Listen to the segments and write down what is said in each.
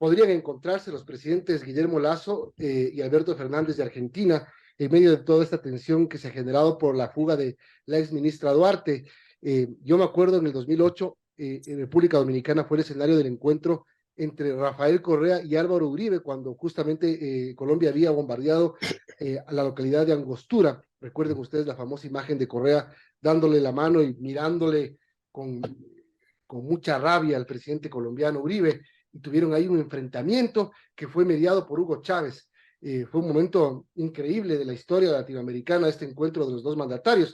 podrían encontrarse los presidentes Guillermo Lasso y Alberto Fernández de Argentina en medio de toda esta tensión que se ha generado por la fuga de la ex ministra Duarte. Yo me acuerdo en el 2008, en República Dominicana fue el escenario del encuentro entre Rafael Correa y Álvaro Uribe, cuando justamente Colombia había bombardeado a la localidad de Angostura. Recuerden ustedes la famosa imagen de Correa dándole la mano y mirándole con, con mucha rabia al presidente colombiano Uribe, y tuvieron ahí un enfrentamiento que fue mediado por Hugo Chávez. Fue un momento increíble de la historia latinoamericana, este encuentro de los dos mandatarios.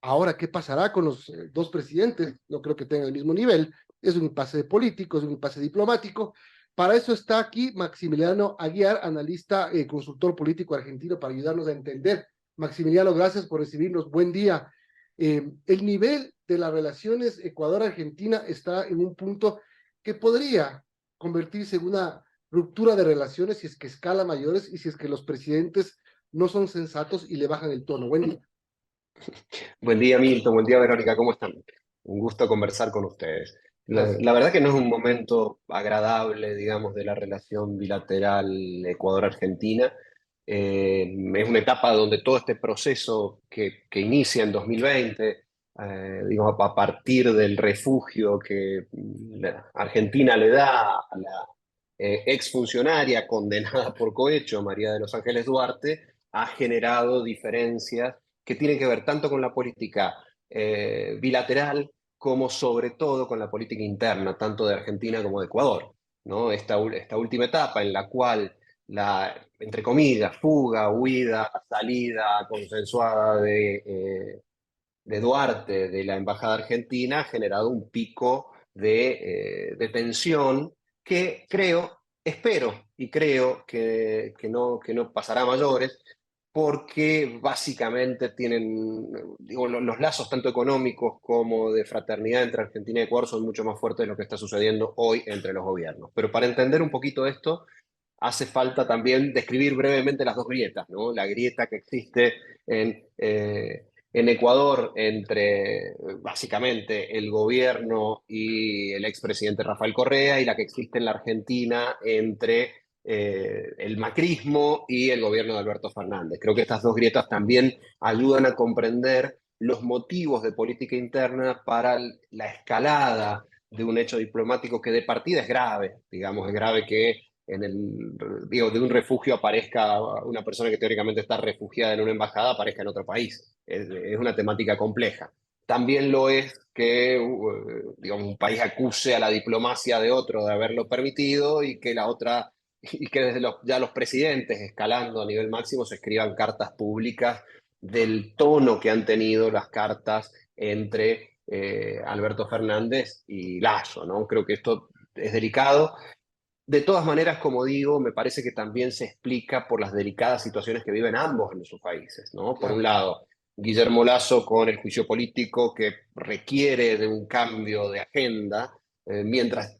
Ahora, ¿qué pasará con los dos presidentes? No creo que tengan el mismo nivel. Es un impasse político, es un impasse diplomático. Para eso está aquí Maximiliano Aguiar, analista, consultor político argentino, para ayudarnos a entender. Maximiliano, gracias por recibirnos. Buen día. El nivel de las relaciones Ecuador-Argentina está en un punto que podría convertirse en una ruptura de relaciones si es que escala mayores y si es que los presidentes no son sensatos y le bajan el tono. Buen día. Buen día, Milton. Buen día, Verónica. ¿Cómo están? Un gusto conversar con ustedes. La, Gracias. la verdad que no es un momento agradable, digamos, de la relación bilateral Ecuador-Argentina. Es una etapa donde todo este proceso que inicia en 2020, digamos, a partir del refugio que la Argentina le da a la exfuncionaria condenada por cohecho, María de los Ángeles Duarte, ha generado diferencias que tienen que ver tanto con la política bilateral como sobre todo con la política interna, tanto de Argentina como de Ecuador, ¿no? Esta última etapa en la cual la, entre comillas, fuga, huida, salida consensuada de Duarte de la Embajada Argentina ha generado un pico de tensión que creo, espero y creo que no pasará a mayores, porque básicamente tienen, digo, los lazos tanto económicos como de fraternidad entre Argentina y Ecuador son mucho más fuertes de lo que está sucediendo hoy entre los gobiernos. Pero para entender un poquito esto, hace falta también describir brevemente las dos grietas, ¿no? La grieta que existe en Ecuador entre básicamente el gobierno y el expresidente Rafael Correa, y la que existe en la Argentina entre el macrismo y el gobierno de Alberto Fernández. Creo que estas dos grietas también ayudan a comprender los motivos de política interna para la escalada de un hecho diplomático que de partida es grave, digamos, es grave que en digo, de un refugio aparezca una persona que teóricamente está refugiada en una embajada, aparezca en otro país. Es una temática compleja. También lo es que digamos, un país acuse a la diplomacia de otro de haberlo permitido, y que la otra, y que desde ya los presidentes, escalando a nivel máximo, se escriban cartas públicas del tono que han tenido las cartas entre Alberto Fernández y Lasso, ¿no? Creo que esto es delicado. De todas maneras, como digo, me parece que también se explica por las delicadas situaciones que viven ambos en sus países, ¿no? Por un Claro. lado, Guillermo Lasso con el juicio político que requiere de un cambio de agenda, mientras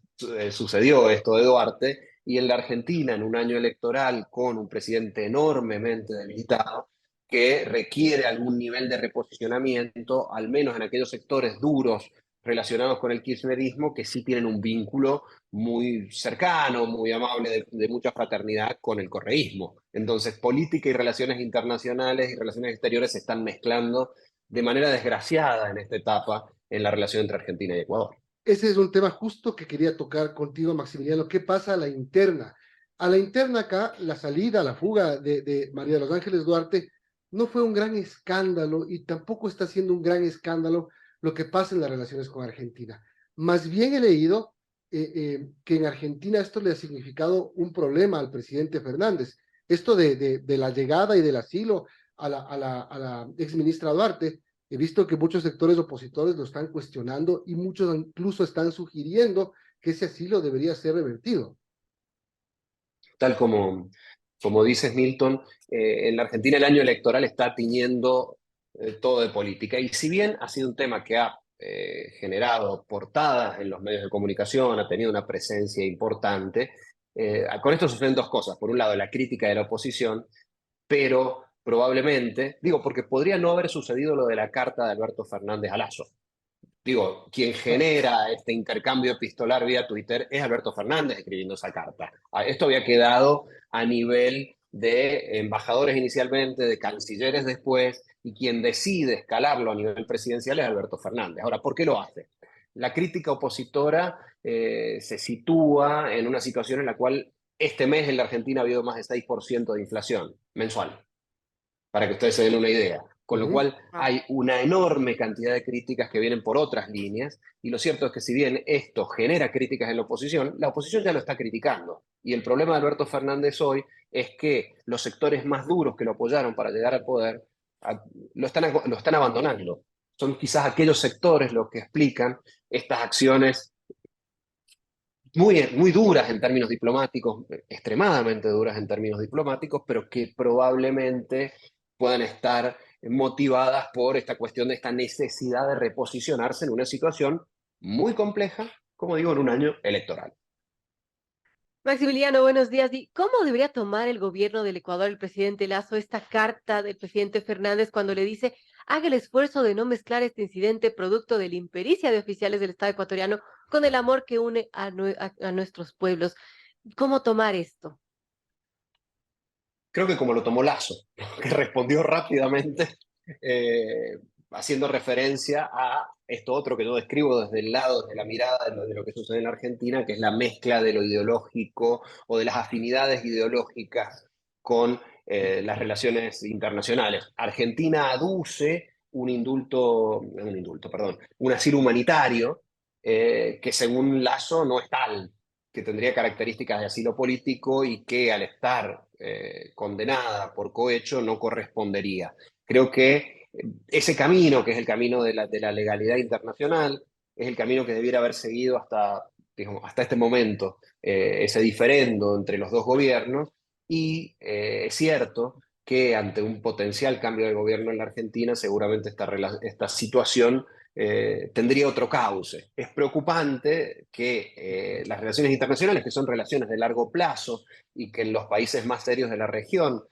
sucedió esto de Duarte, y en la Argentina, en un año electoral con un presidente enormemente debilitado, que requiere algún nivel de reposicionamiento, al menos en aquellos sectores duros relacionados con el kirchnerismo, que sí tienen un vínculo muy cercano, muy amable, de mucha fraternidad con el correísmo. Entonces, política y relaciones internacionales y relaciones exteriores se están mezclando de manera desgraciada en esta etapa en la relación entre Argentina y Ecuador. Ese es un tema justo que quería tocar contigo, Maximiliano. ¿Qué pasa a la interna? A la interna acá, la salida, la fuga de María de los Ángeles Duarte no fue un gran escándalo y tampoco está siendo un gran escándalo lo que pasa en las relaciones con Argentina. Más bien he leído que en Argentina esto le ha significado un problema al presidente Fernández. Esto de la llegada y del asilo a la ex ministra Duarte. He visto que muchos sectores opositores lo están cuestionando y muchos incluso están sugiriendo que ese asilo debería ser revertido. Tal como dices, Milton, en la Argentina el año electoral está tiñendo todo de política. Y si bien ha sido un tema que ha generado portadas en los medios de comunicación, ha tenido una presencia importante, con esto suceden dos cosas. Por un lado, la crítica de la oposición, pero probablemente, digo, porque podría no haber sucedido lo de la carta de Alberto Fernández a Lasso. Digo, quien genera este intercambio epistolar vía Twitter es Alberto Fernández escribiendo esa carta. Esto había quedado a nivel de embajadores inicialmente, de cancilleres después, y quien decide escalarlo a nivel presidencial es Alberto Fernández. Ahora, ¿por qué lo hace? La crítica opositora se sitúa en una situación en la cual este mes en la Argentina ha habido más de 6% de inflación mensual, para que ustedes se den una idea. Con lo Ujú. cual hay una enorme cantidad de críticas que vienen por otras líneas, y lo cierto es que si bien esto genera críticas en la oposición ya lo está criticando. Y el problema de Alberto Fernández hoy es que los sectores más duros que lo apoyaron para llegar al poder lo están abandonando. Son quizás aquellos sectores los que explican estas acciones muy duras en términos diplomáticos, extremadamente duras en términos diplomáticos, pero que probablemente puedan estar motivadas por esta cuestión de esta necesidad de reposicionarse en una situación muy compleja, como digo, en un año electoral. Maximiliano, buenos días. ¿Y cómo debería tomar el gobierno del Ecuador, el presidente Lazo, esta carta del presidente Fernández cuando le dice haga el esfuerzo de no mezclar este incidente producto de la impericia de oficiales del Estado ecuatoriano con el amor que une a nuestros pueblos? ¿Cómo tomar esto? Creo que como lo tomó Lazo, que respondió rápidamente, eh, haciendo referencia a esto otro que yo describo desde el lado, desde la mirada de lo que sucede en la Argentina, que es la mezcla de lo ideológico o de las afinidades ideológicas con las relaciones internacionales. Argentina aduce perdón, un asilo humanitario que según Lazo no es tal, que tendría características de asilo político y que al estar condenada por cohecho no correspondería. Creo que ese camino, que es el camino de la legalidad internacional, es el camino que debiera haber seguido hasta, digamos, hasta este momento, ese diferendo entre los dos gobiernos, y es cierto que ante un potencial cambio de gobierno en la Argentina, seguramente esta situación tendría otro cauce. Es preocupante que las relaciones internacionales, que son relaciones de largo plazo y que en los países más serios de la región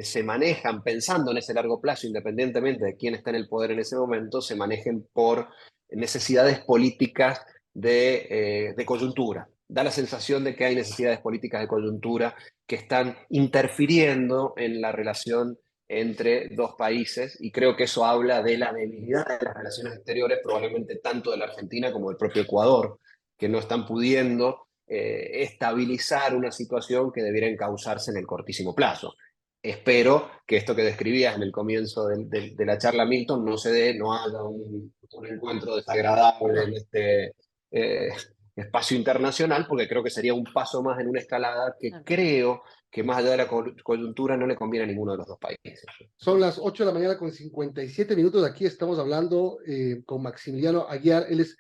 se manejan pensando en ese largo plazo, independientemente de quién está en el poder en ese momento, se manejen por necesidades políticas de coyuntura. Da la sensación de que hay necesidades políticas de coyuntura que están interfiriendo en la relación entre dos países, y creo que eso habla de la debilidad de las relaciones exteriores, probablemente tanto de la Argentina como del propio Ecuador, que no están pudiendo estabilizar una situación que debiera encauzarse en el cortísimo plazo. Espero que esto que describías en el comienzo de la charla, Milton, no se dé, no haya un encuentro desagradable en este eh, espacio internacional, porque creo que sería un paso más en una escalada que Claro. creo que más allá de la coyuntura no le conviene a ninguno de los dos países. Son las 8 de la mañana con 57 minutos. Aquí estamos hablando con Maximiliano Aguiar. Él es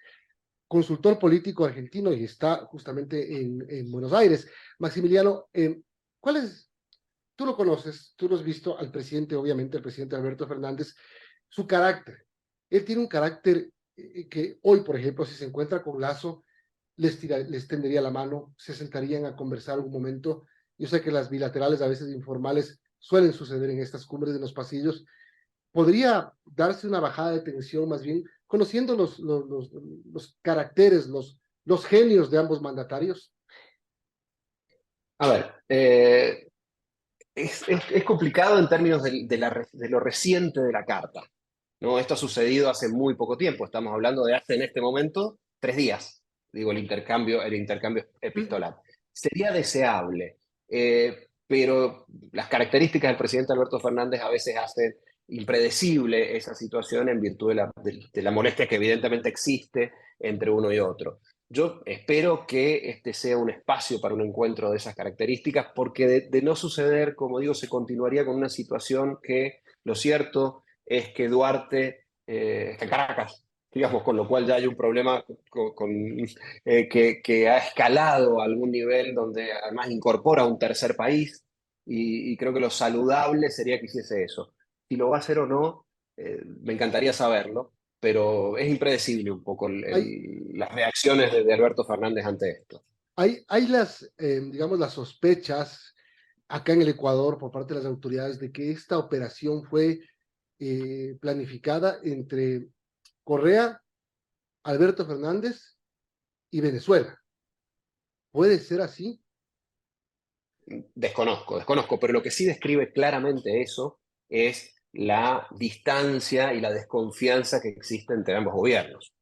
consultor político argentino y está justamente en Buenos Aires. Maximiliano, ¿cuál es? Tú lo conoces, tú lo has visto al presidente, obviamente, al presidente Alberto Fernández, su carácter. Él tiene un carácter que hoy, por ejemplo, si se encuentra con Lazo, les tendería la mano, se sentarían a conversar algún momento. Yo sé que las bilaterales, a veces informales, suelen suceder en estas cumbres de los pasillos. Podría darse una bajada de tensión, más bien, conociendo los caracteres, los genios de ambos mandatarios. A ver, es complicado en términos de lo reciente de la carta, ¿no? Esto ha sucedido hace muy poco tiempo, estamos hablando de hace en este momento 3 días, digo, el intercambio epistolar. Sería deseable, pero las características del presidente Alberto Fernández a veces hacen impredecible esa situación en virtud de la molestia que evidentemente existe entre uno y otro. Yo espero que este sea un espacio para un encuentro de esas características, porque de no suceder, como digo, se continuaría con una situación que, lo cierto es que Duarte está en Caracas, digamos, con lo cual ya hay un problema que ha escalado a algún nivel donde además incorpora un tercer país, y creo que lo saludable sería que hiciese eso. Si lo va a hacer o no, me encantaría saberlo, pero es impredecible un poco Hay, las reacciones de Alberto Fernández ante esto. hay digamos, las sospechas acá en el Ecuador por parte de las autoridades de que esta operación fue planificada entre Correa, Alberto Fernández y Venezuela. ¿Puede ser así? Desconozco, pero lo que sí describe claramente eso es la distancia y la desconfianza que existe entre ambos gobiernos,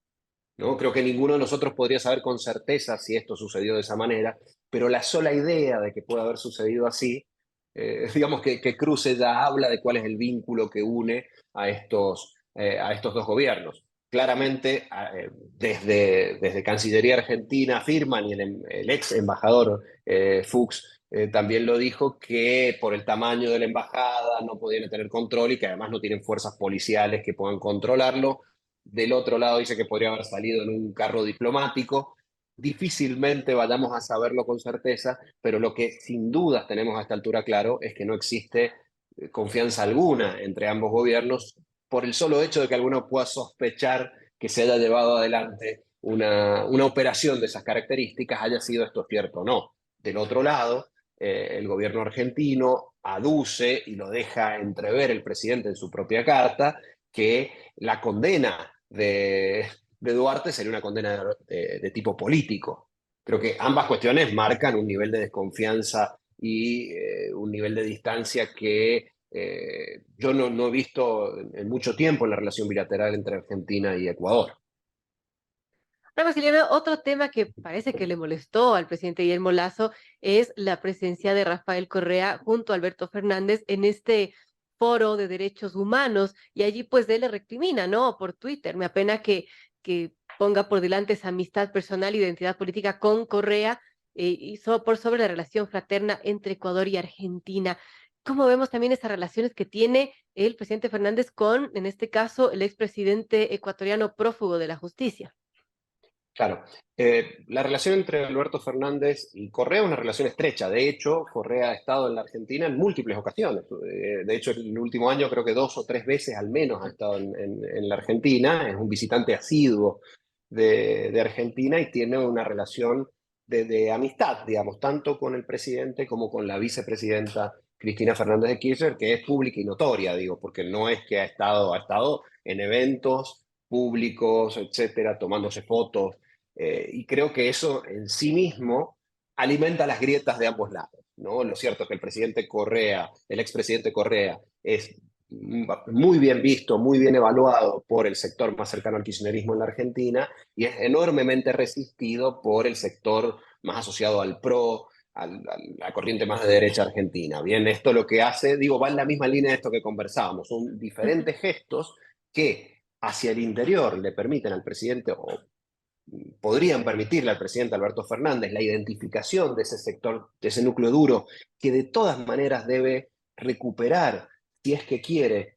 ¿no? Creo que ninguno de nosotros podría saber con certeza si esto sucedió de esa manera, pero la sola idea de que pueda haber sucedido así, digamos que Cruce ya habla de cuál es el vínculo que une a estos dos gobiernos. Claramente, desde Cancillería Argentina afirman, y el ex embajador Fuchs también lo dijo, que por el tamaño de la embajada no podían tener control y que además no tienen fuerzas policiales que puedan controlarlo. Del otro lado dice que podría haber salido en un carro diplomático. Difícilmente vayamos a saberlo con certeza, pero lo que sin dudas tenemos a esta altura claro es que no existe confianza alguna entre ambos gobiernos por el solo hecho de que alguno pueda sospechar que se haya llevado adelante una operación de esas características, haya sido esto cierto o no. Del otro lado, el gobierno argentino aduce y lo deja entrever el presidente en su propia carta, que la condena de Duarte sería una condena de tipo político. Creo que ambas cuestiones marcan un nivel de desconfianza y un nivel de distancia que yo no he visto en mucho tiempo en la relación bilateral entre Argentina y Ecuador. Ahora, Basiliano, otro tema que parece que le molestó al presidente Guillermo Lasso es la presencia de Rafael Correa junto a Alberto Fernández en este foro de derechos humanos, y allí pues él le recrimina, ¿no? Por Twitter. Me apena que ponga por delante esa amistad personal e identidad política con Correa, por sobre la relación fraterna entre Ecuador y Argentina. ¿Cómo vemos también esas relaciones que tiene el presidente Fernández con, en este caso, el expresidente ecuatoriano prófugo de la justicia? Claro, la relación entre Alberto Fernández y Correa es una relación estrecha. De hecho, Correa ha estado en la Argentina en múltiples ocasiones. De hecho, en el último año creo que 2 o 3 veces al menos ha estado en la Argentina. Es un visitante asiduo de Argentina y tiene una relación de amistad, digamos, tanto con el presidente como con la vicepresidenta Cristina Fernández de Kirchner, que es pública y notoria, digo, porque no es que ha estado en eventos públicos, etcétera, tomándose fotos, y creo que eso en sí mismo alimenta las grietas de ambos lados, ¿no? Lo cierto es que el presidente Correa, el expresidente Correa, es muy bien visto, muy bien evaluado por el sector más cercano al kirchnerismo en la Argentina y es enormemente resistido por el sector más asociado al PRO, a la corriente más de derecha argentina. Bien, esto lo que hace, digo, va en la misma línea de esto que conversábamos, son diferentes gestos que hacia el interior le permiten al presidente o podrían permitirle al presidente Alberto Fernández la identificación de ese sector, de ese núcleo duro, que de todas maneras debe recuperar si es que quiere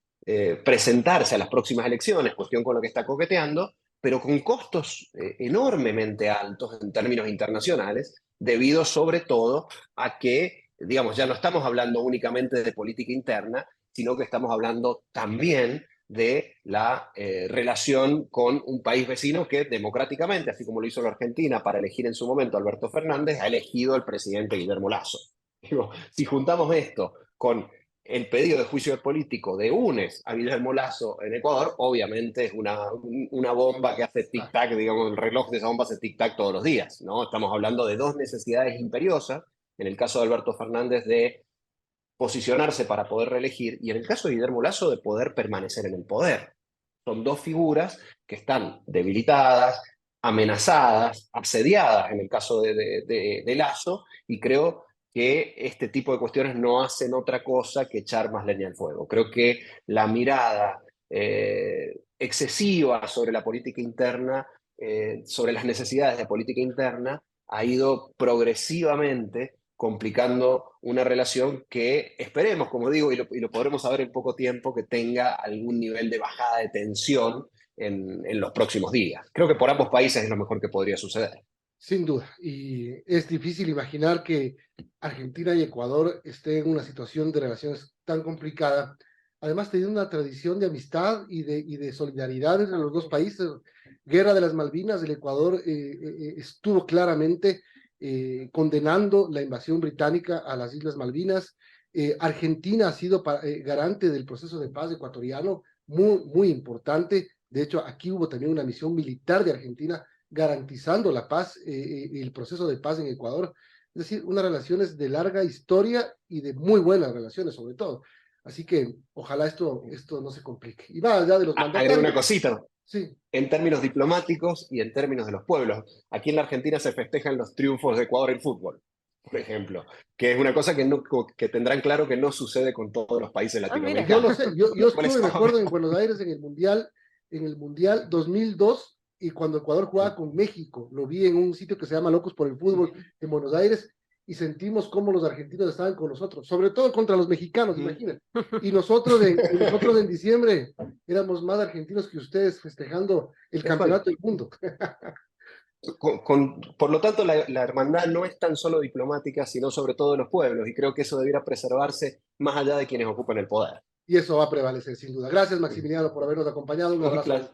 presentarse a las próximas elecciones, cuestión con lo que está coqueteando, pero con costos enormemente altos en términos internacionales, debido sobre todo a que, digamos, ya no estamos hablando únicamente de política interna, sino que estamos hablando también de la relación con un país vecino que democráticamente, así como lo hizo la Argentina para elegir en su momento a Alberto Fernández, ha elegido al presidente Guillermo Lasso. Digo, si juntamos esto con el pedido de juicio político de UNES a Guillermo Lasso en Ecuador, obviamente es una bomba que hace tic-tac, digamos, el reloj de esa bomba hace tic-tac todos los días, ¿no? Estamos hablando de dos necesidades imperiosas, en el caso de Alberto Fernández de posicionarse para poder reelegir y en el caso de Guillermo Lasso de poder permanecer en el poder. Son dos figuras que están debilitadas, amenazadas, asediadas en el caso de Lasso y creo que este tipo de cuestiones no hacen otra cosa que echar más leña al fuego. Creo que la mirada excesiva sobre la política interna, sobre las necesidades de política interna, ha ido progresivamente complicando una relación que esperemos, como digo, y lo podremos saber en poco tiempo, que tenga algún nivel de bajada de tensión en los próximos días. Creo que por ambos países es lo mejor que podría suceder. Sin duda, y es difícil imaginar que Argentina y Ecuador estén en una situación de relaciones tan complicada, además teniendo una tradición de amistad y de solidaridad entre los dos países. Guerra de las Malvinas, el Ecuador estuvo claramente condenando la invasión británica a las Islas Malvinas. Argentina ha sido garante del proceso de paz ecuatoriano, muy, muy importante, De hecho, aquí hubo también una misión militar de Argentina garantizando la paz y el proceso de paz en Ecuador. Es decir, unas relaciones de larga historia y de muy buenas relaciones, sobre todo. Así que ojalá esto no se complique. Y más allá de los Agrego una mandatarios. cosita. Sí. En términos diplomáticos y en términos de los pueblos. Aquí en la Argentina se festejan los triunfos de Ecuador en fútbol, por ejemplo, que es una cosa que tendrán claro que no sucede con todos los países Ah, mira. Yo lo latinoamericanos. sé, yo estuve, me acuerdo, en Buenos Aires en el Mundial 2002, y cuando Ecuador jugaba con México, lo vi en un sitio que se llama Locos por el Fútbol en Buenos Aires, y sentimos cómo los argentinos estaban con nosotros, sobre todo contra los mexicanos, imagínense. Y nosotros en diciembre éramos más argentinos que ustedes festejando el campeonato del mundo. Por lo tanto, la hermandad no es tan solo diplomática, sino sobre todo de los pueblos, y creo que eso debiera preservarse más allá de quienes ocupan el poder. Y eso va a prevalecer, sin duda. Gracias, Maximiliano, por habernos acompañado. Un Un abrazo. placer.